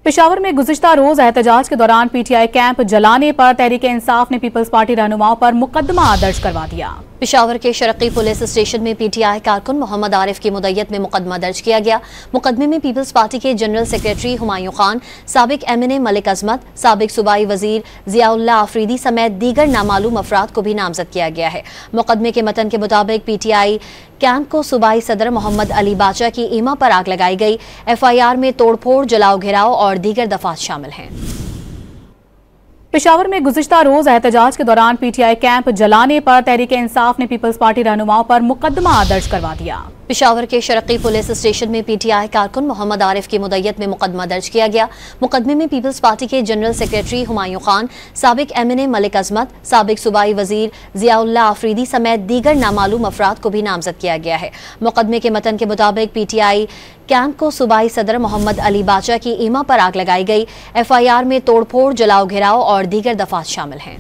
पेशावर में गुज़िश्ता रोज एहतजाज के दौरान पीटीआई कैंप जलाने पर तहरीक इंसाफ ने पीपल्स पार्टी रहनुमाओं पर मुकदमा दर्ज करवा दिया। पेशावर के शरकी पुलिस स्टेशन में पीटीआई कारकुन मोहम्मद आरिफ की मुद्दत में मुकदमा दर्ज किया गया। मुकदमे में पीपल्स पार्टी के जनरल सेक्रेटरी हुमायूं खान, साबिक एमएनए मलिक अजमत, साबिक सूबाई वजीर जियाउल्लाह आफरीदी समेत दीगर नामालूम अफराद को भी नामजद किया गया है। मुकदमे के मतन के मुताबिक पीटीआई कैंप को सूबाई सदर मोहम्मद अली बाचा की ईमा पर आग लगाई गई। एफआईआर में तोड़फोड़, जलाओ घिराव और दीगर दफात शामिल हैं। पेशावर में गुज़िश्ता रोज एहतजाज के दौरान पीटीआई कैंप जलाने पर तहरीक इंसाफ ने पीपल्स पार्टी रहनुमाओं पर मुकदमा दर्ज करवा दिया। पेशावर के शरकी पुलिस स्टेशन में पीटीआई कारकुन मोहम्मद आरिफ की मुद्दत में मुकदमा दर्ज किया गया। मुकदमे में पीपल्स पार्टी के जनरल सेक्रेटरी हुमायूं खान, साबिक एमएनए मलिक अजमत, साबिक सूबाई वजीर जियाउल्लाह आफरीदी समेत दीगर नामालूम अफराद को भी नामजद किया गया है। मुकदमे के मतन के मुताबिक पीटीआई कैंप को सूबाई सदर मोहम्मद अली बाचा की ईमा पर आग लगाई गई। एफआईआर में तोड़फोड़, जलाओ घिराव और दीगर दफात शामिल हैं।